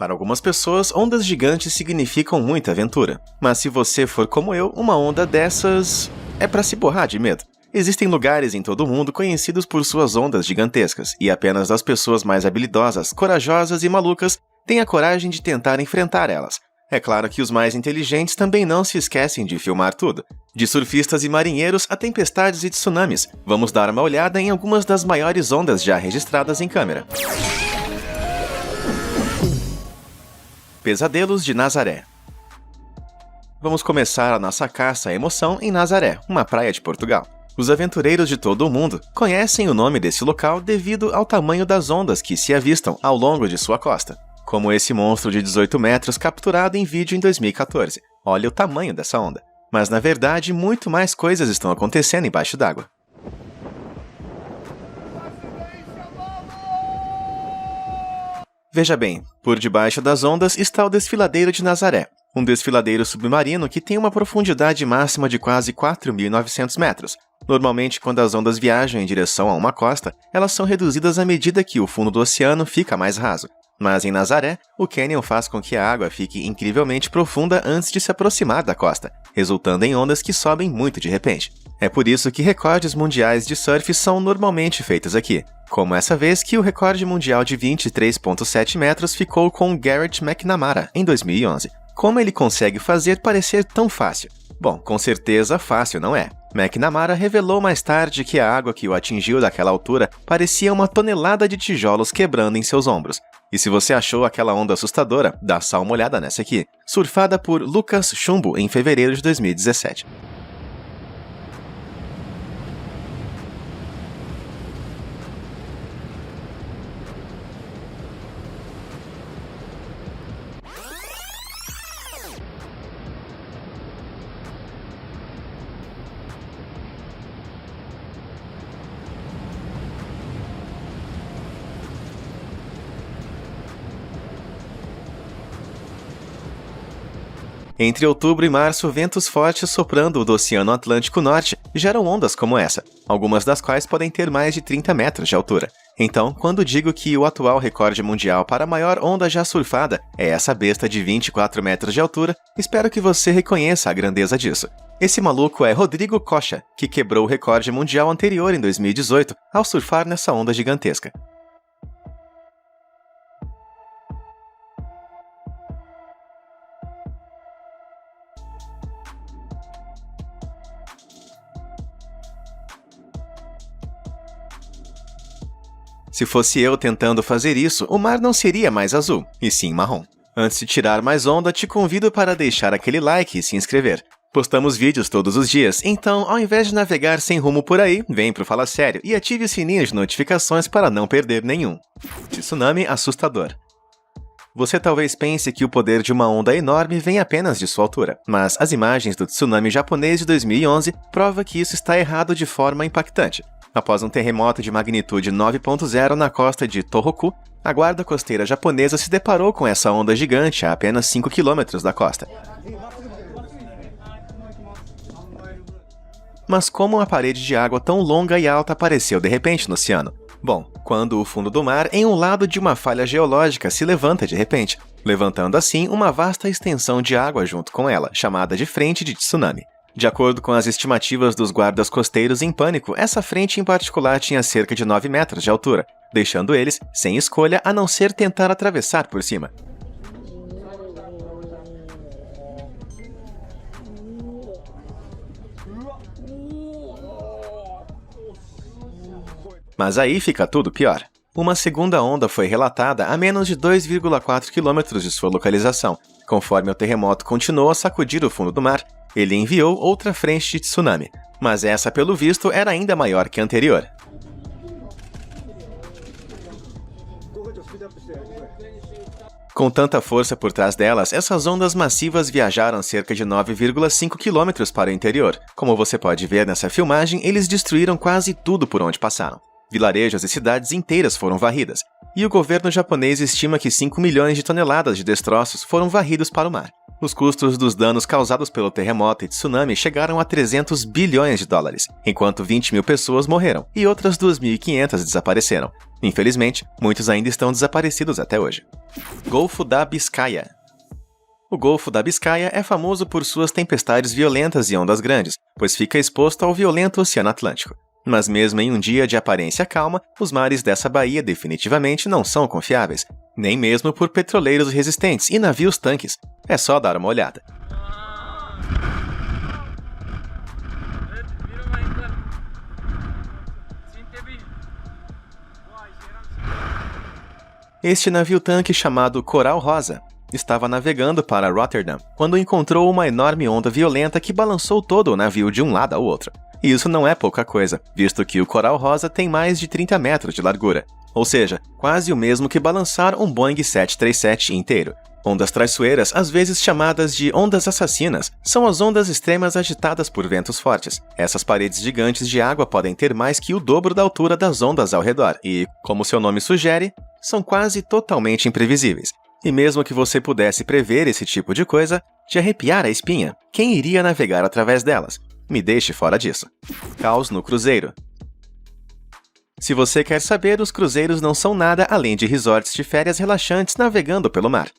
Para algumas pessoas, ondas gigantes significam muita aventura. Mas se você for como eu, uma onda dessas é para se borrar de medo. Existem lugares em todo o mundo conhecidos por suas ondas gigantescas, e apenas as pessoas mais habilidosas, corajosas e malucas têm a coragem de tentar enfrentar elas. É claro que os mais inteligentes também não se esquecem de filmar tudo. De surfistas e marinheiros a tempestades e tsunamis, vamos dar uma olhada em algumas das maiores ondas já registradas em câmera. Pesadelos de Nazaré. Vamos começar a nossa caça à emoção em Nazaré, uma praia de Portugal. Os aventureiros de todo o mundo conhecem o nome desse local devido ao tamanho das ondas que se avistam ao longo de sua costa. Como esse monstro de 18 metros capturado em vídeo em 2014. Olha o tamanho dessa onda. Mas na verdade, muito mais coisas estão acontecendo embaixo d'água. Veja bem, por debaixo das ondas está o desfiladeiro de Nazaré, um desfiladeiro submarino que tem uma profundidade máxima de quase 4.900 metros. Normalmente, quando as ondas viajam em direção a uma costa, elas são reduzidas à medida que o fundo do oceano fica mais raso. Mas em Nazaré, o cânion faz com que a água fique incrivelmente profunda antes de se aproximar da costa, resultando em ondas que sobem muito de repente. É por isso que recordes mundiais de surf são normalmente feitos aqui, como essa vez que o recorde mundial de 23,7 metros ficou com Garrett McNamara em 2011. Como ele consegue fazer parecer tão fácil? Bom, com certeza fácil não é. McNamara revelou mais tarde que a água que o atingiu daquela altura parecia uma tonelada de tijolos quebrando em seus ombros. E se você achou aquela onda assustadora, dá só uma olhada nessa aqui, surfada por Lucas Chumbo em fevereiro de 2017. Entre outubro e março, ventos fortes soprando do Oceano Atlântico Norte geram ondas como essa, algumas das quais podem ter mais de 30 metros de altura. Então, quando digo que o atual recorde mundial para a maior onda já surfada é essa besta de 24 metros de altura, espero que você reconheça a grandeza disso. Esse maluco é Rodrigo Cocha, que quebrou o recorde mundial anterior em 2018 ao surfar nessa onda gigantesca. Se fosse eu tentando fazer isso, o mar não seria mais azul, e sim marrom. Antes de tirar mais onda, te convido para deixar aquele like e se inscrever. Postamos vídeos todos os dias, então ao invés de navegar sem rumo por aí, vem pro Fala Sério e ative o sininho de notificações para não perder nenhum. Tsunami assustador. Você talvez pense que o poder de uma onda enorme vem apenas de sua altura, mas as imagens do tsunami japonês de 2011 provam que isso está errado de forma impactante. Após um terremoto de magnitude 9.0 na costa de Tohoku, a guarda costeira japonesa se deparou com essa onda gigante a apenas 5 km da costa. Mas como uma parede de água tão longa e alta apareceu de repente no oceano? Bom, quando o fundo do mar, em um lado de uma falha geológica, se levanta de repente, levantando assim uma vasta extensão de água junto com ela, chamada de frente de tsunami. De acordo com as estimativas dos guardas costeiros em pânico, essa frente em particular tinha cerca de 9 metros de altura, deixando eles sem escolha a não ser tentar atravessar por cima. Mas aí fica tudo pior. Uma segunda onda foi relatada a menos de 2,4 km de sua localização. Conforme o terremoto continuou a sacudir o fundo do mar, ele enviou outra frente de tsunami, mas essa, pelo visto, era ainda maior que a anterior. Com tanta força por trás delas, essas ondas massivas viajaram cerca de 9,5 km para o interior. Como você pode ver nessa filmagem, eles destruíram quase tudo por onde passaram. Vilarejos e cidades inteiras foram varridas, e o governo japonês estima que 5 milhões de toneladas de destroços foram varridos para o mar. Os custos dos danos causados pelo terremoto e tsunami chegaram a 300 bilhões de dólares, enquanto 20 mil pessoas morreram e outras 2.500 desapareceram. Infelizmente, muitos ainda estão desaparecidos até hoje. Golfo da Biscaia. O Golfo da Biscaia é famoso por suas tempestades violentas e ondas grandes, pois fica exposto ao violento Oceano Atlântico. Mas mesmo em um dia de aparência calma, os mares dessa baía definitivamente não são confiáveis, nem mesmo por petroleiros resistentes e navios tanques. É só dar uma olhada. Este navio-tanque chamado Coral Rosa estava navegando para Rotterdam quando encontrou uma enorme onda violenta que balançou todo o navio de um lado ao outro. E isso não é pouca coisa, visto que o Coral Rosa tem mais de 30 metros de largura, ou seja, quase o mesmo que balançar um Boeing 737 inteiro. Ondas traiçoeiras, às vezes chamadas de ondas assassinas, são as ondas extremas agitadas por ventos fortes. Essas paredes gigantes de água podem ter mais que o dobro da altura das ondas ao redor e, como seu nome sugere, são quase totalmente imprevisíveis. E mesmo que você pudesse prever esse tipo de coisa, de arrepiar a espinha, quem iria navegar através delas? Me deixe fora disso. Caos no cruzeiro. Se você quer saber, os cruzeiros não são nada além de resorts de férias relaxantes navegando pelo mar.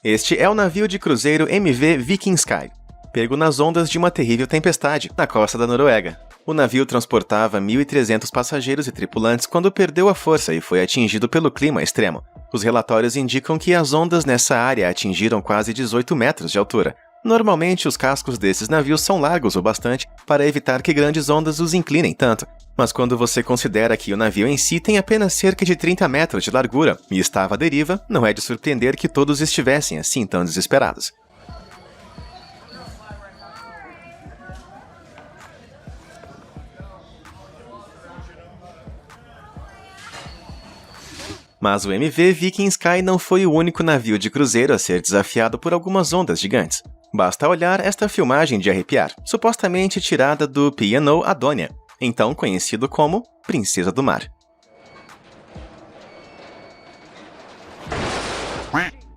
Este é o navio de cruzeiro MV Viking Sky, pego nas ondas de uma terrível tempestade na costa da Noruega. O navio transportava 1.300 passageiros e tripulantes quando perdeu a força e foi atingido pelo clima extremo. Os relatórios indicam que as ondas nessa área atingiram quase 18 metros de altura. Normalmente, os cascos desses navios são largos o bastante para evitar que grandes ondas os inclinem tanto, mas quando você considera que o navio em si tem apenas cerca de 30 metros de largura e estava à deriva, não é de surpreender que todos estivessem assim tão desesperados. Mas o MV Viking Sky não foi o único navio de cruzeiro a ser desafiado por algumas ondas gigantes. Basta olhar esta filmagem de arrepiar, supostamente tirada do P&O Adonia, então conhecido como Princesa do Mar.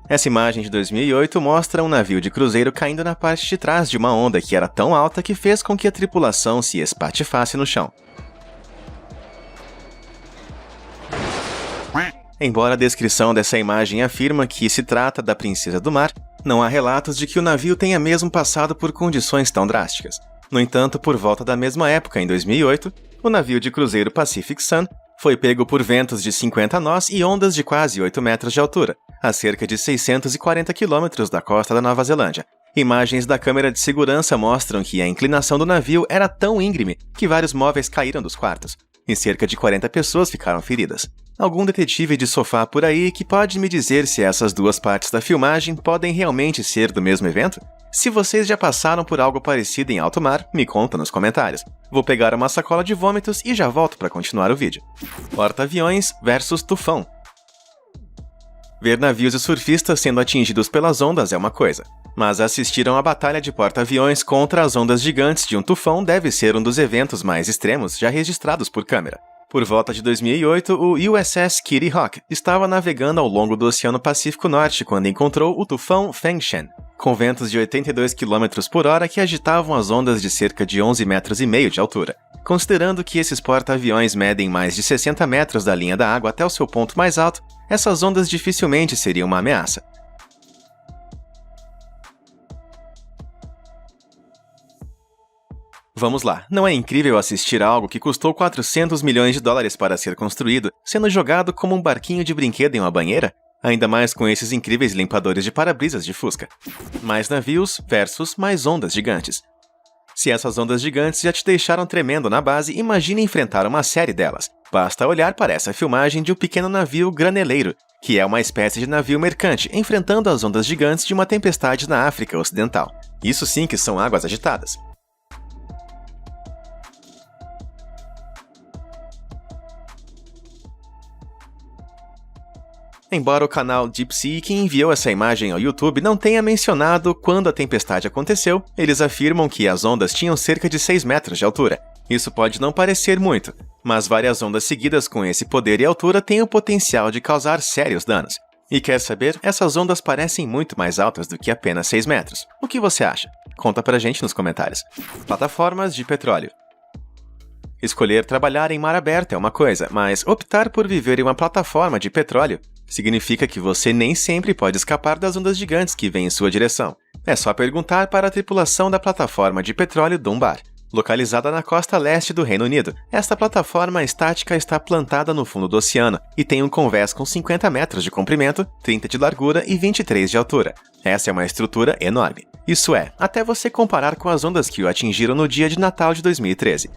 Essa imagem de 2008 mostra um navio de cruzeiro caindo na parte de trás de uma onda que era tão alta que fez com que a tripulação se espatifasse no chão. Embora a descrição dessa imagem afirma que se trata da Princesa do Mar, não há relatos de que o navio tenha mesmo passado por condições tão drásticas. No entanto, por volta da mesma época, em 2008, o navio de cruzeiro Pacific Sun foi pego por ventos de 50 nós e ondas de quase 8 metros de altura, a cerca de 640 quilômetros da costa da Nova Zelândia. Imagens da câmera de segurança mostram que a inclinação do navio era tão íngreme que vários móveis caíram dos quartos, e cerca de 40 pessoas ficaram feridas. Algum detetive de sofá por aí que pode me dizer se essas duas partes da filmagem podem realmente ser do mesmo evento? Se vocês já passaram por algo parecido em alto mar, me conta nos comentários. Vou pegar uma sacola de vômitos e já volto para continuar o vídeo. Porta-aviões versus tufão. Ver navios e surfistas sendo atingidos pelas ondas é uma coisa, mas assistir a uma batalha de porta-aviões contra as ondas gigantes de um tufão deve ser um dos eventos mais extremos já registrados por câmera. Por volta de 2008, o USS Kitty Hawk estava navegando ao longo do Oceano Pacífico Norte quando encontrou o tufão Fengshan, com ventos de 82 km por hora que agitavam as ondas de cerca de 11,5 metros de altura. Considerando que esses porta-aviões medem mais de 60 metros da linha da água até o seu ponto mais alto, essas ondas dificilmente seriam uma ameaça. Vamos lá, não é incrível assistir a algo que custou 400 milhões de dólares para ser construído, sendo jogado como um barquinho de brinquedo em uma banheira? Ainda mais com esses incríveis limpadores de para-brisas de Fusca. Mais navios versus mais ondas gigantes. Se essas ondas gigantes já te deixaram tremendo na base, imagine enfrentar uma série delas. Basta olhar para essa filmagem de um pequeno navio graneleiro, que é uma espécie de navio mercante, enfrentando as ondas gigantes de uma tempestade na África Ocidental. Isso sim que são águas agitadas. Embora o canal DeepSea, que enviou essa imagem ao YouTube, não tenha mencionado quando a tempestade aconteceu, eles afirmam que as ondas tinham cerca de 6 metros de altura. Isso pode não parecer muito, mas várias ondas seguidas com esse poder e altura têm o potencial de causar sérios danos. E quer saber? Essas ondas parecem muito mais altas do que apenas 6 metros. O que você acha? Conta pra gente nos comentários. Plataformas de petróleo. Escolher trabalhar em mar aberto é uma coisa, mas optar por viver em uma plataforma de petróleo significa que você nem sempre pode escapar das ondas gigantes que vêm em sua direção. É só perguntar para a tripulação da plataforma de petróleo Dunbar. Localizada na costa leste do Reino Unido, esta plataforma estática está plantada no fundo do oceano e tem um convés com 50 metros de comprimento, 30 de largura e 23 de altura. Essa é uma estrutura enorme. Isso é, até você comparar com as ondas que o atingiram no dia de Natal de 2013.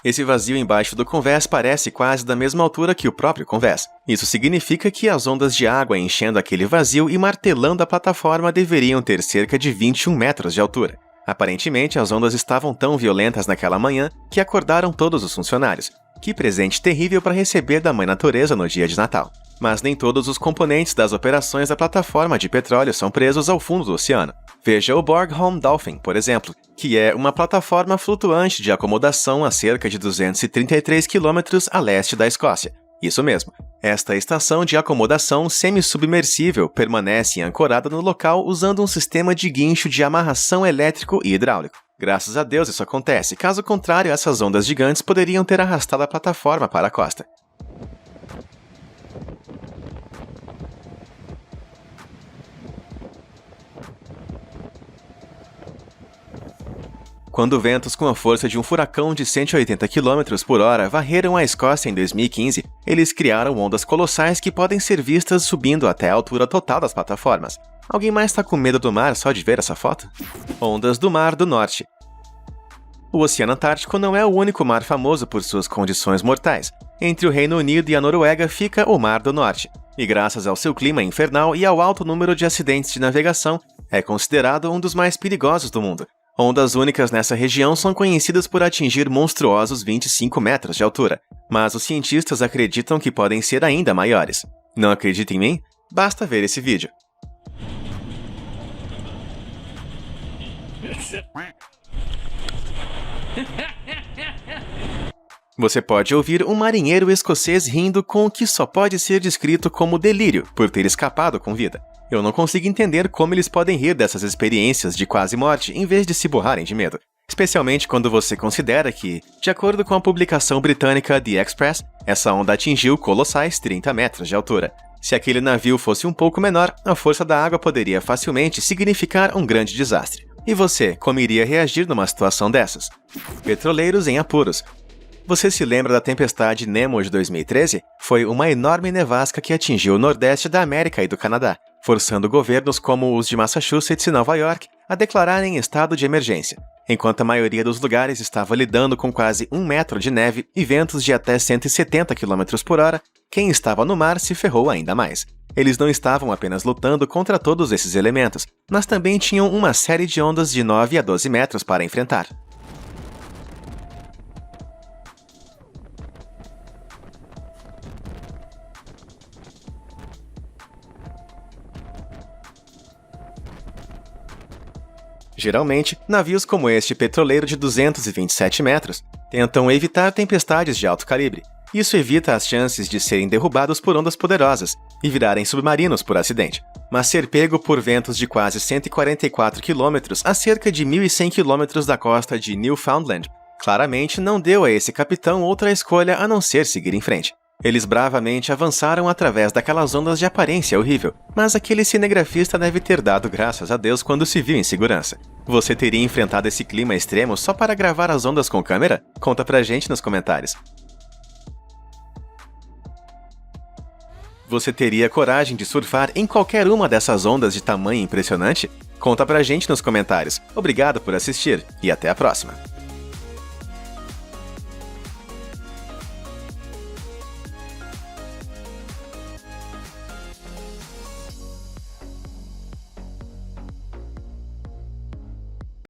Esse vazio embaixo do convés parece quase da mesma altura que o próprio convés. Isso significa que as ondas de água enchendo aquele vazio e martelando a plataforma deveriam ter cerca de 21 metros de altura. Aparentemente, as ondas estavam tão violentas naquela manhã que acordaram todos os funcionários. Que presente terrível para receber da Mãe Natureza no dia de Natal. Mas nem todos os componentes das operações da plataforma de petróleo são presos ao fundo do oceano. Veja o Bornholm Dolphin, por exemplo, que é uma plataforma flutuante de acomodação a cerca de 233 km a leste da Escócia. Isso mesmo, esta estação de acomodação semi-submersível permanece ancorada no local usando um sistema de guincho de amarração elétrico e hidráulico. Graças a Deus isso acontece, caso contrário essas ondas gigantes poderiam ter arrastado a plataforma para a costa. Quando ventos com a força de um furacão de 180 km por hora varreram a Escócia em 2015, eles criaram ondas colossais que podem ser vistas subindo até a altura total das plataformas. Alguém mais está com medo do mar só de ver essa foto? Ondas do Mar do Norte. O Oceano Antártico não é o único mar famoso por suas condições mortais. Entre o Reino Unido e a Noruega fica o Mar do Norte, e graças ao seu clima infernal e ao alto número de acidentes de navegação, é considerado um dos mais perigosos do mundo. Ondas únicas nessa região são conhecidas por atingir monstruosos 25 metros de altura, mas os cientistas acreditam que podem ser ainda maiores. Não acredita em mim? Basta ver esse vídeo. Você pode ouvir um marinheiro escocês rindo com o que só pode ser descrito como delírio por ter escapado com vida. Eu não consigo entender como eles podem rir dessas experiências de quase morte em vez de se borrarem de medo. Especialmente quando você considera que, de acordo com a publicação britânica The Express, essa onda atingiu colossais 30 metros de altura. Se aquele navio fosse um pouco menor, a força da água poderia facilmente significar um grande desastre. E você, como iria reagir numa situação dessas? Petroleiros em apuros. Você se lembra da tempestade Nemo de 2013? Foi uma enorme nevasca que atingiu o nordeste da América e do Canadá, forçando governos como os de Massachusetts e Nova York a declararem estado de emergência. Enquanto a maioria dos lugares estava lidando com quase 1 metro de neve e ventos de até 170 km por hora, quem estava no mar se ferrou ainda mais. Eles não estavam apenas lutando contra todos esses elementos, mas também tinham uma série de ondas de 9 a 12 metros para enfrentar. Geralmente, navios como este petroleiro de 227 metros tentam evitar tempestades de alto calibre. Isso evita as chances de serem derrubados por ondas poderosas e virarem submarinos por acidente. Mas ser pego por ventos de quase 144 km a cerca de 1.100 km da costa de Newfoundland claramente não deu a esse capitão outra escolha a não ser seguir em frente. Eles bravamente avançaram através daquelas ondas de aparência horrível, mas aquele cinegrafista deve ter dado graças a Deus quando se viu em segurança. Você teria enfrentado esse clima extremo só para gravar as ondas com câmera? Conta pra gente nos comentários. Você teria coragem de surfar em qualquer uma dessas ondas de tamanho impressionante? Conta pra gente nos comentários. Obrigado por assistir e até a próxima!